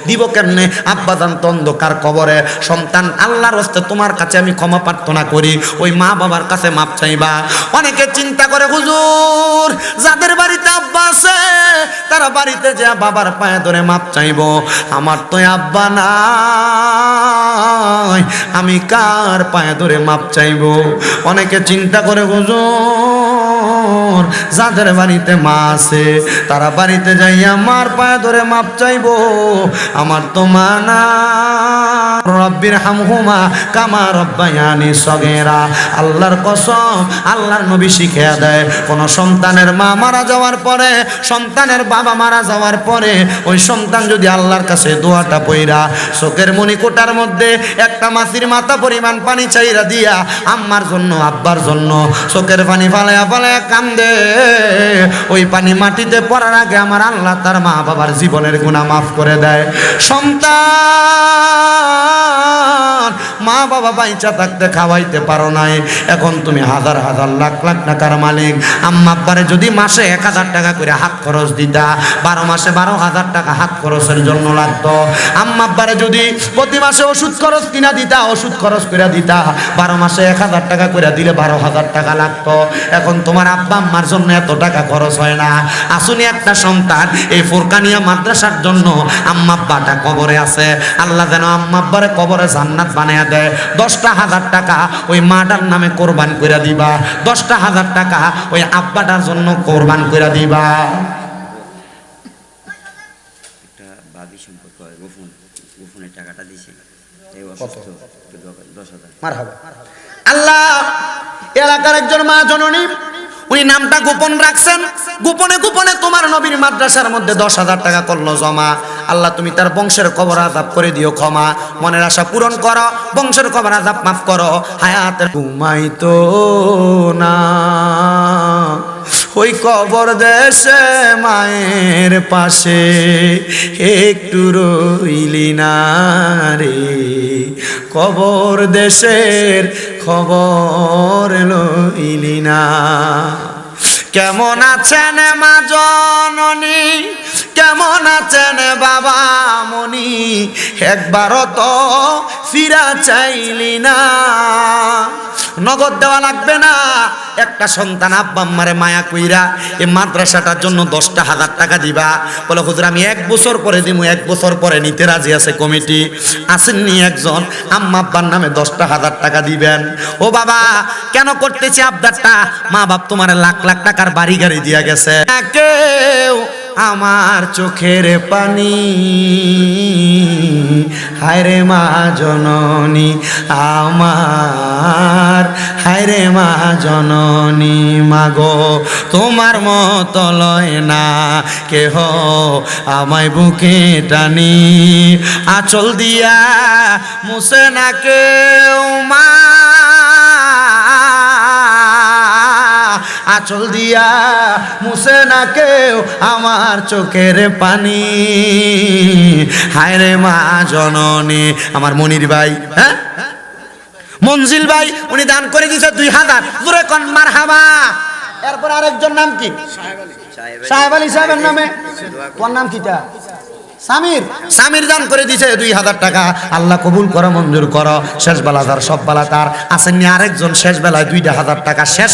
দিব কেমনে? আব্বা জান তো অন্ধকার কবরে। সন্তান আল্লাহর হস্তে তোমার কাছে আমি ক্ষমা প্রার্থনা করি, ওই মা বাবার কাছে মাপ চাইবা। অনেকে চিন্তা করে হুজুর যাদের বাড়িতে আব্বা আছে তারা বাড়িতে যে বাবার পায়ে ধরে মাপ চাইবো, আমার তো আব্বা নাই, আমি কার পায়ে ধরে মাপ চাইবো? অনেকে চিন্তা করে হুজুর যাদের বাড়িতে মা আছে তারা বাড়িতে যাইয়া মার পায়ে ধরে মাপ চাইবো, আমার তো মা না। রব্বির হামহুমা কামা রব্বায়ানি সগীরা। আল্লাহর কসম, আল্লাহর নবী শিখিয়ে দেয়, কোন সন্তানের মা মারা যাওয়ার পরে, সন্তানের বাবা মারা যাওয়ার পরে, ওই সন্তান যদি আল্লাহর কাছে দোয়াটা পইরা চোখের মণিকোটার মধ্যে একটা মাছির মাথা পরিমাণ পানি চাইরা দিয়া আম্মার জন্য আব্বার জন্য চোখের পানি ফালায়া ফালায়া কান্দে, ওই পানি মাটিতে পড়ার আগে আমার আল্লাহ তার মা বাবার জীবনের গুনাহ মাফ করে দেয়। সন্তান মা বাবা বাইচা থাকতে খাওয়াইতে পারো নাই, এখন তুমি হাজার হাজার লাখ লাখ টাকার মালিক। আম্মা আব্বারে যদি মাসে 1000 টাকা করে হাত খরচ দিতা, 12 মাসে 12,000 টাকা হাত খরচের জন্য লাগতো। আম্মা আব্বারে যদি প্রতি মাসে ওষুধ খরচ কিনা দিতা, ওষুধ খরচ করে দিতা, 12 মাসে 1000 টাকা করে দিলে 12,000 টাকা লাগতো। এখন তোমার আব্বা আম্মার জন্য এত টাকা খরচ হয় না। আসুনি একটা সন্তান এই ফুরকানিয়া মাদ্রাসার জন্য আম্মা আব্বাটা কবরে আছে, আল্লাহ যেন আম্মা আব্বারে কবরে জান্নাত বানায়া দেয়। 10,000 টাকা ওই মাটার নামে কোরবান করে দিবা, 10,000 টাকা ওই আব্বাটার জন্য কোরবান করে দিবা। একটা ভাবি সম্পর্ক হয়, গোপনের টাকাটা দিছে, এই অসুস্থ 10,000। মারহাবা। আল্লাহ এলাকার একজন মা জননী, উনি নামটা গোপন রাখছেন, গোপনে গোপনে তোমার নবীর মাদ্রাসার মধ্যে 10,000 টাকা করলো জমা। আল্লাহ তুমি তার বংশের কবর আযাব করে দিও ক্ষমা, মনের আশা পূরণ করো, বংশের কবর আযাব মাফ করো। হায়াতের ঘুমাইতো না ওই কবর দেশে মায়ের পাশে, একটু রইলি না রে, কবর দেশের খবর লইলি না। কেমন আছেন মা জননী, কেমন আছেন বাবা মনি, একবারও তো ফিরা চাইলি না। নগদ দেওয়া লাগবে না, একটা সন্তান আব্বা আম্মারে মায়া কইরা এই মাদ্রাসাটার জন্য 10,000 টাকা দিবা। বলে হুজুর আমি 1 বছর পরে দিব, 1 বছর পরে নিতে রাজি আছে কমিটি। আসেননি একজন, আম্মা আব্বার নামে 10,000 টাকা দিবেন। ও বাবা কেন করতেছি আবদারটা? মা বাপ তোমার লাখ লাখ টাকার বাড়ি গাড়ি দিয়া গেছে, কেউ আমার চোখের পানি, হায়রে মা জননী আমার, হায়রে মা জননী মাগো তোমার মত লয় না কেহ আমায় বুকে টানি, আঁচল দিয়া মুছে না কেউ মা, আঁচল দিয়া মুছে না কেউ আমার চোখের পানি, হায়রে মা জননী। আমার মনির ভাই, হ্যাঁ মঞ্জিল ভাই, উনি দান করে দিয়েছে 2,000, জোরে কোন মারহাবা। এরপর আরেকজন নাম কি? সাহেব আলী সাহেবের নামে, কোন নাম কিটা? সামির, সামির দান করে দিয়েছে 2,000 টাকা। আল্লাহ কবুল করো, মঞ্জুর করো। শেষ বেলা তার সব বেলা তার। আসেননি আরেকজন শেষ বেলায় 2,000 টাকা শেষ।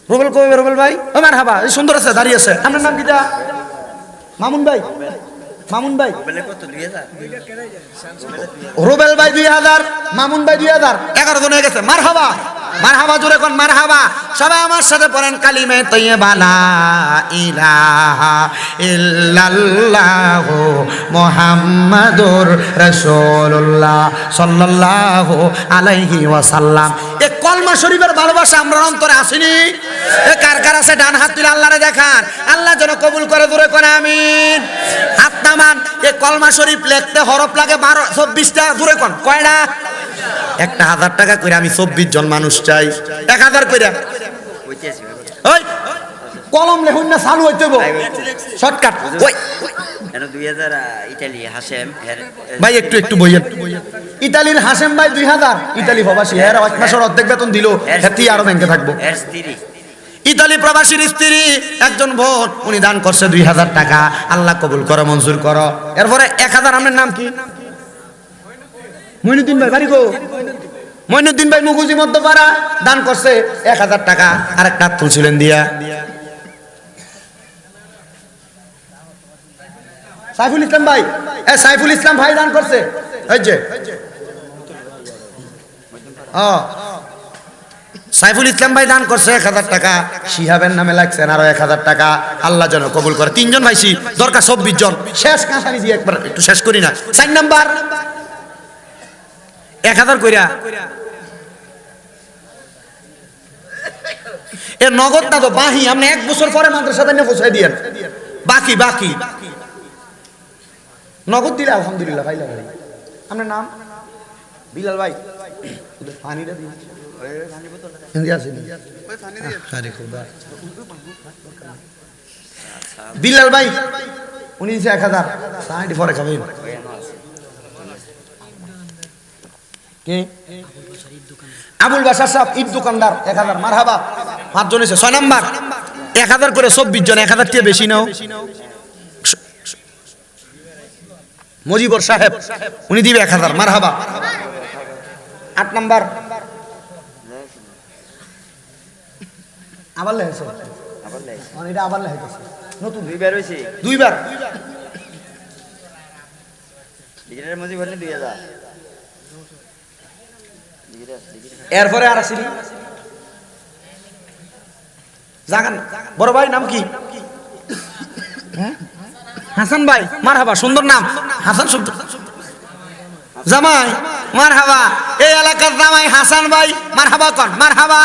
রুবেল কই? রুবেল ভাই ও মারহাবা, এই সুন্দর আছে, দাঁড়িয়ে আছে। আপনার নাম কিটা? মামুন ভাই, মামুন ভাই মোবাইলে কত 2000 রুবেল ভাই 2000, মামুন ভাই 2000, 11 জন হয়ে গেছে। মারহাবা, মারহাবা জোরে কোন মারহাবা। সবাই আমার সাথে পড়েন কালিমে তৈয়বা লা ইলাহা ইল্লাল্লাহু মুহাম্মাদুর রাসূলুল্লাহ সাল্লাল্লাহু আলাইহি ওয়াসাল্লাম। এই কলমা শরীফের ভালোবাসা আমরা অন্তরে আসেনি? এ কার কার আছে ডান হাত তুলে আল্লাহরে দেখান, আল্লাহ যেন কবুল করে, জোরে কোন আমিন। হাত নামান। এই কলমা শরীফ লিখতে হরফ লাগে 24টা, জোরে কোন কয়টা? 1000 টাকা করে আমি 24 জন মানুষ চাই, 1000 করে। কইতেছি ওই কলম লেখুন না, চালু হইতে হবে শর্টকাট। ওই কেন 2000 ইতালি হাশেম ভাই একটু একটু বইয়েন। ইতালির হাশেম ভাই 2000, ইতালি প্রবাসী, এর এক মাসের অর্ধেক বেতন দিল, হেতি আরো ব্যাংকে থাকবো। এর স্ত্রী ইতালি প্রবাসীর স্ত্রী একজন বোন, উনি দান করছে 2000 টাকা। আল্লাহ কবুল করো, মঞ্জুর করো। এরপরে 1000, আপনার নাম কি? মইনুদ্দিন ভাই, বাড়ি গো? মইনুদ্দিন ভাই মুগুজি মধ্যপাড়া, দান করছে 1000 টাকা। আর একটা তুলছিলেন দিয়া। সাইফুল ইসলাম ভাই, সাইফুল ইসলাম ভাই দান করছে, এই যে সাইফুল ইসলাম ভাই দান করছে 1000 টাকা। শিহাবের নামে লাগছেন আরো 1000 টাকা। আল্লাহ যেন কবুল করে। 3 জন ভাইছি, দরকার 24 জন। শেষ কাঁসানি দিয়ে একবার একটু শেষ করি না। 4 নাম্বার 1000 কইরা। এর নগদ না তো বাহি, আপনি 1 বছর পরে মাদ্রাসাতে নিয়ে পৌঁছাই দিয়েন। বাকি বাকি নগদ দিলে আলহামদুলিল্লাহ। ভাই ভাই, আপনার নাম? বিলাল ভাই, পানিটা দিন। বিলাল ভাই উনি দিচ্ছে 1000, সাইডে পরে খাবেন। কে? আবুল বাশার সাহেব, ঈদ দোকানদার, 1000। মারহাবা, 5 জন এসে। 6 নাম্বার 1000 করে 24 জন, 1000 থেকে বেশি নাও। মজিবর সাহেব, উনি দিবে 1000। মারহাবা। 8 নাম্বার আবার লেখছে, এটা আবার লেখছে নতুন, দুইবার হইছে, 2বার। ডিগ্রির মধ্যে বললেন 2000। এরপরে আর আসিনি জাগান। বড় ভাই নাম কি? হাসান ভাই, মারহাবা, সুন্দর নাম হাসান। সুন্দর জামাই, মারহাবা। এই এলাকার জামাই হাসান ভাই, মারহাবা কন, মারহাবা।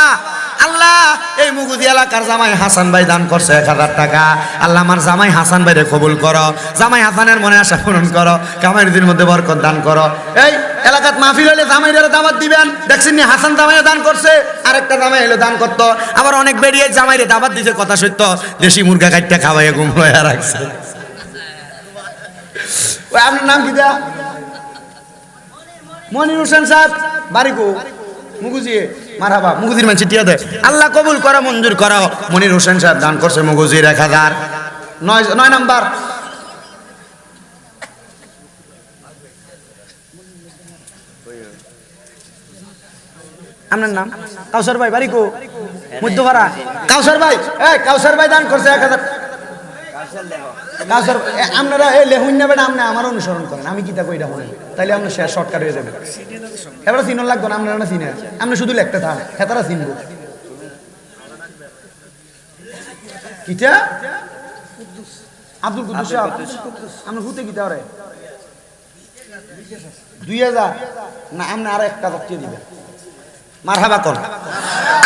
আল্লাহ এই মুগুদি এলাকার জামাই হাসান ভাই দান করছে 1000 টাকা। আল্লাহ আমার জামাই হাসান ভাইরে কবুল করো, জামাই হাসানের মনে আশা পূরণ করো, কামাইয়ের মধ্যে বরকত দান করো। এই এলাকাত মাহফিল হলে জামাইদের দাওয়াত দিবেন। দেখছেন নি হাসান জামাইও দান করছে, আরেকটা জামাই এলো দান করতো। আবার অনেক বেরিয়ে জামাইরে দাওয়াত দিছে, কথা সত্য, দেশি মুরগা কাটটা খাওয়াইয়া ঘুম লয়া রাখছে। ওই আপনার নাম কি? দা মনির হোসেন সাহেব, বাড়ি কো? মুগুজি। মারহাবা, মুগুজির মানুষ টিয়া দেয়। আল্লাহ কবুল করো, মঞ্জুর করো। মনির হোসেন সাহেব দান করছে মুগুজির 1000। 9 নাম্বার আপনার নাম? কাউসার ভাই, বাড়ি কো? মধ্যপাড়া। কাউসার ভাই, কাউসার ভাই দান করছে 1000। কাউসার, আপনারা এই লেহুন নেবেন, আপনি আমার অনুসরণ করেন, আমি কিতা কইরা হলেন, তাইলে আপনার শেষ শর্টকাট হয়ে যাবে। এবার চিনন লাগতো না, আপনারা চিনে, আপনি শুধু লেখতে থাক, হেতারা চিনব। কিটা? আব্দুল কুদ্দুস সাহেব, আপনি হুতে কিতা রে? 2000 না, আপনি আরো একটা বক্তব্য দিবেন। মারহাবা কর।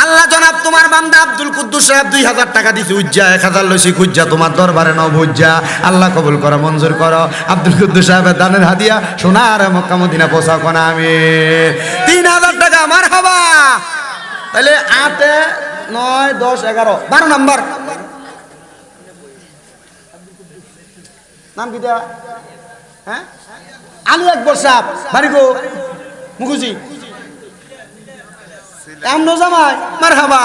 আল্লাহ জনাব তোমার বান্দা আব্দুল কুদ্দুস সাহেব 2000 টাকা দিছে, উজ্জা 1000 লইছি খুজ্জা, তোমার দরবারে নাও বুজ্জা। আল্লাহ কবুল করো, মঞ্জুর করো। আব্দুল কুদ্দুস সাহেবের দানের হাদিয়া সোনার মক্কা মদিনা পৌঁছাও কোন আমিন। 3000 টাকা। মারহাবা। তাহলে 8, 9, 10, 11, 12 নাম্বার নাম কি দেয়া? হ্যাঁ, আলী আকবর সাহেব, বাড়ি গো? মুগুজি। এমন জামাই, মারহাবা।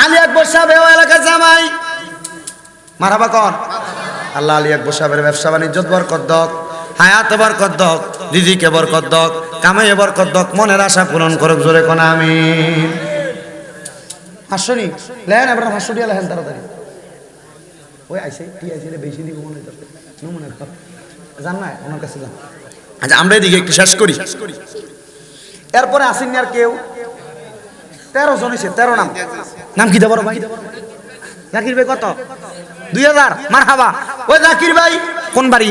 আলী আকবর সাহেব এই এলাকার জামাই, মারহাবা কর। আল্লাহ আলী আকবর সাহেবের ব্যবসা বাণিজ্য বরকত দক, হায়াতে বরকত দক, রিজিকে বরকত দক, কামাইয়ে বরকত দক, মনের আশা পূরণ করুক, জোরে কোন আমিন। 500 নি লেন, এবার 500 টাকা লেন তাড়াতাড়ি। ওই আইসে কি আইসে বেশি দিব মনে হইতেছে মনে কর জান না ওনার কাছে যান। আচ্ছা আমরা এদিকে একটু শেষ করি। এরপরে আসেননি আর কেউ? 13 জন হয়েছে, 13 নাম। নাম কি দেবো ভাই? জাকির ভাই কত? 2000। মারহাবা। ওই জাকির ভাই কোন বাড়ি?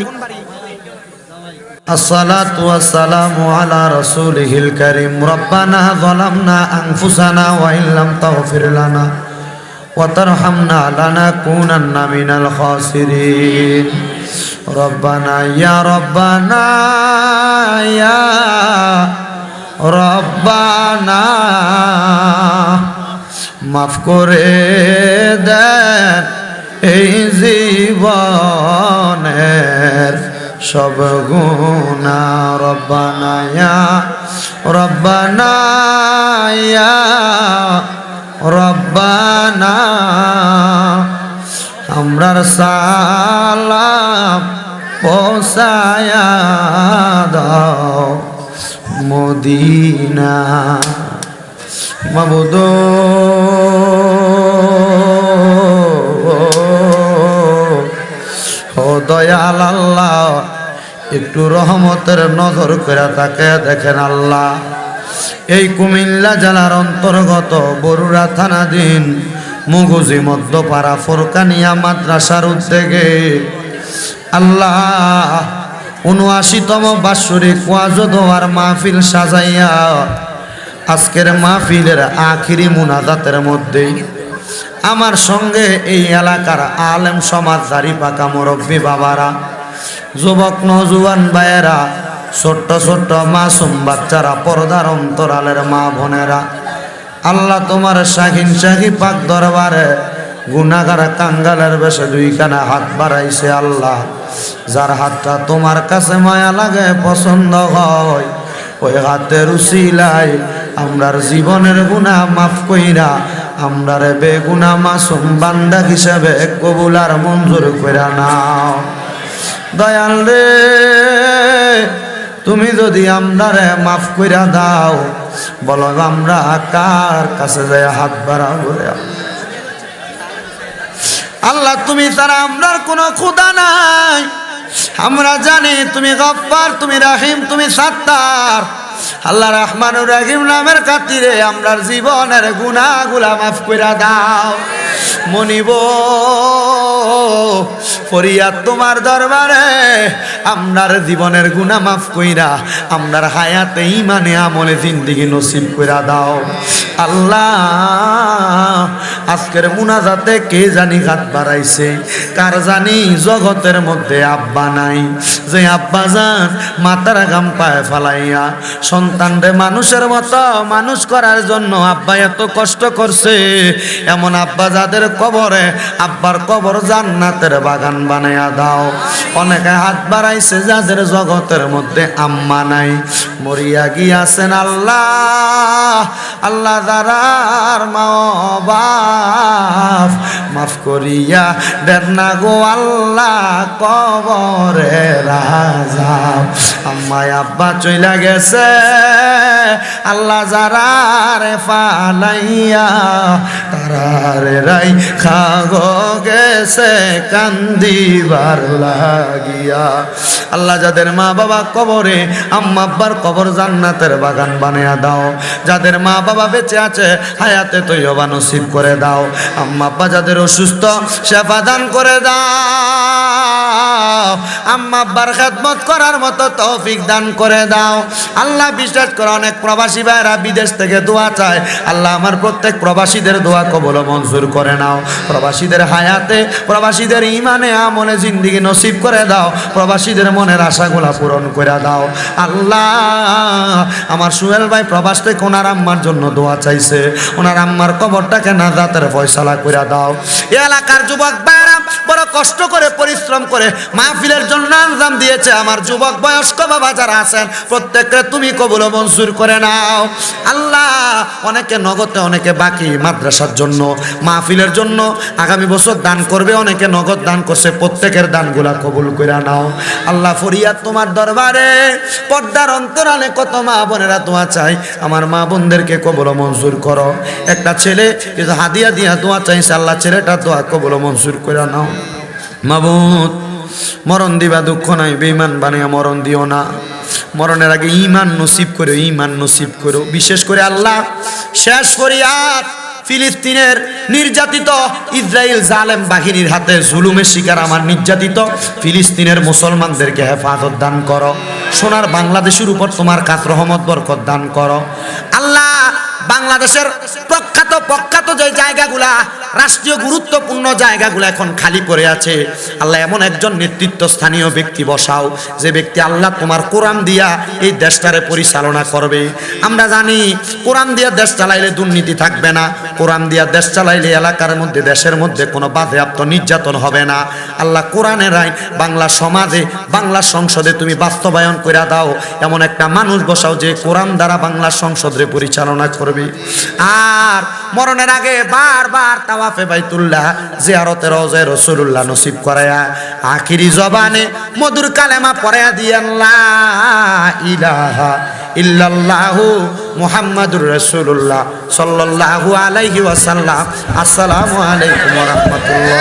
আসসালাতু ওয়াসসালামু আলা রাসূলিহিল কারীম। রব্বানা যালামনা আনফুসানা ওয়া ইল্লাম তাগফির লানা ওয়া তারহামনা লানাকুনান্না মিনাল খাসিরিন। রব্বানা ইয়া রব্বানা ইয়া রব্বানা মাফ করে দেন এই জীবনের সব গুনাহ। রব্বানা ইয়া রব্বানা ইয়া রব্বানা আমরার সালাম পৌঁছায়া দাও মদিনা। মাবুদ ও দয়াল আল্লাহ, একটু রহমতের নজর করে তাকে দেখেন আল্লাহ। এই কুমিল্লা জেলার অন্তর্গত বরুড়া থানাধীন মুগুজি মধ্যপাড়া ফোরকানিয়া মাদ্রাসার উদ্যোগে আল্লাহ 79তম বাৎসরিক ওয়াজ ও দোয়ার মাহফিল সাজাইয়া আজকের মাহফিলের আখিরি মুনাজাতের মধ্যে আমার সঙ্গে এই এলাকার আলেম সমাজ, দাড়ি পাকা মুরব্বী বাবারা, যুবক নওজোয়ান ভাইয়েরা, ছোট্ট ছোট্ট মাসুম বাচ্চারা, পর্দার অন্তরালের মা বোনেরা, আল্লাহ তোমার শাহিন শাহী পাক দরবারে গুনাহগার কাঙ্গালের বেশে দুইখানা হাত বাড়াইছে আল্লাহ। যার হাতটা তোমার কাছে মায়া লাগে, পছন্দ হয়, ওই হাতের উসিলায় আমরার জীবনের গুনাহ মাফ কইরা আমরারে বেগুনাহ মাসুম বান্দা হিসেবে কবুল আর মঞ্জুর কইরা নাও। দয়াল রে, তুমি যদি আমরারে মাফ কইরা দাও, বলো আমরা কার কাছে যায় হাত বাড়াবো? আল্লাহ তুমি ছাড়া আমরার কোনো খোদা নাই। আমরা জানি তুমি গফফার, তুমি রাহিম, তুমি সাত্তার। আল্লাহ রহমানুর রহিম নামের খাতিরে আমরার জীবনের গুনাহগুলা মাফ কইরা দাও। মনিব ফরিয়াদ তোমার দরবারে, আমরার জীবনের গুনাহ মাফ কইরা আমরার হায়াতে ঈমানে আমলে জিন্দেগি নসিব কইরা দাও। আল্লাহ আজকের মুনাজাতে কে জানি হাত বাড়াইছে, কার জানি জগতের মধ্যে আব্বা নাই, যে আব্বা যান মাথার ঘাম পায়ে ফালাইয়া সন্তানরে মানুষের মতো মানুষ করার জন্য আব্বা এত কষ্ট করছে, এমন আব্বা যাদের কবরে আব্বার কবর জান্নাতের বাগান বানাইয়া দাও। অনেকে হাত বাড়াইছে যাদের জগতের মধ্যে আম্মা নাই, মরিয়া গিয়াছেন আল্লাহ। আল্লাহ যারার মা বাপ মাফ করিয়া দেন না গো আল্লাহ কবরে রাজাব। আম্মা আব্বা চইলা গেছে আল্লাহ যারারে ফালাইয়া তারারে রাই খাগো গেছে কান্দিবার লাগিয়া। আল্লাহ যাদের মা বাবা কবরে, আম্মা আব্বার কবর জান্নাতের বাগান বানিয়ে দাও। যাদের মা বাবা বেঁচে আছে হায়াতে তৈয়বা নসিব করে দাও। আম্মা আব্বা যাদের অসুস্থ সেবা দান করে দাও। আম্মা আব্বার খেদমত করার মতো তৌফিক দান করে দাও। আল্লাহ বিশেষ করে অনেক প্রবাসী ভাইরা বিদেশ থেকে দোয়া চায়, আল্লাহ আমার প্রত্যেক প্রবাসীদের দোয়া কবুল ও মঞ্জুর করে নাও। প্রবাসীদের হায়াতে, প্রবাসীদের ইমানে আমলে জিন্দেগি নসিব করে দাও। প্রবাসীদের মনের আশাগুলা পূরণ করে দাও। আল্লাহ আমার সুহেল ভাই প্রবাস থেকে ওনার আম্মার জন্য দোয়া চাইছে, ওনার আম্মার কবরটাকে নাজাতের ফয়সালা করে দাও। এই এলাকার যুবক ভাইরা বড় কষ্ট করে পরিশ্রম করে মাহফিলের জন্য আঞ্জাম দিয়েছে। আমার যুবক বয়স্ক বাবা যারা আছেন প্রত্যেককে তুমি কবুল ও মঞ্জুর করে নাও। আল্লাহ অনেকে নগদে, অনেকে বাকি মাদ্রাসার জন্য, মাহফিলের জন্য আগামী বছর দান করবে, অনেকে নগদ দান করছে, প্রত্যেকের দানগুলা কবুল করে নাও। আল্লাহ ফরিয়াদ তোমার দরবারে, পর্দার অন্তরালে কত মা বোনেরা দোয়া চাই, আমার মা বোনদেরকে কবুল ও মঞ্জুর করো। একটা ছেলে হাদিয়া দিয়া দোয়া চাইছে, আল্লাহ ছেলেটার দোয়া কবুল ও মঞ্জুর করে নাও। মাবুদ মরণ দিবা দুঃখ নাই, বেঈমান বানিয়ে মরণ দিও না। মরণের আগে ঈমান নসিব করো, ঈমান নসিব করো। বিশেষ করে আল্লাহ শেষ ফরিয়াদ ফিলিস্তিনের নির্যাতিত ইসরায়েল জালেম বাহিনীর হাতে জুলুমের শিকার আমার নির্যাতিত ফিলিস্তিনের মুসলমানদেরকে হেফাজত দান করো। সোনার বাংলাদেশের উপর তোমার কাছ রহমত বরকত দান করো আল্লাহ। বাংলাদেশের প্রখ্যাত যে জায়গাগুলা, রাষ্ট্রীয় গুরুত্বপূর্ণ জায়গাগুলো এখন খালি পড়ে আছে, আল্লাহ এমন একজন নেতৃত্বস্থানীয় ব্যক্তি বসাও, যে ব্যক্তি আল্লাহ তোমার কোরআন দিয়া এই দেশটারে পরিচালনা করবে। আমরা জানি কোরআন দিয়া দেশ চালাইলে দুর্নীতি থাকবে না, কোরআন দিয়া দেশ চালাইলে এলাকার মধ্যে দেশের মধ্যে কোনো বাজেয়াপ্ত নির্যাতন হবে না। আল্লাহ কোরআনের আইন বাংলা সমাজে বাংলা সংসদে তুমি বাস্তবায়ন করে দাও, এমন একটা মানুষ বসাও যে কোরআন দ্বারা বাংলা সংসদে পরিচালনা করবে। আর মরণের আগে বারবার তাওয়াফে বাইতুল্লাহ জিয়ারতে রওজায়ে রাসূলুল্লাহ নসিব করায়া আখিরি জবানে মধুর কালেমা পড়ায়া দিয়েন লা ইলাহা ইল্লাল্লাহু মুহাম্মাদুর রাসূলুল্লাহ সাল্লাল্লাহু আলাইহি ওয়াসাল্লাম। আসসালামু আলাইকুম ওয়া রাহমাতুল্লাহ।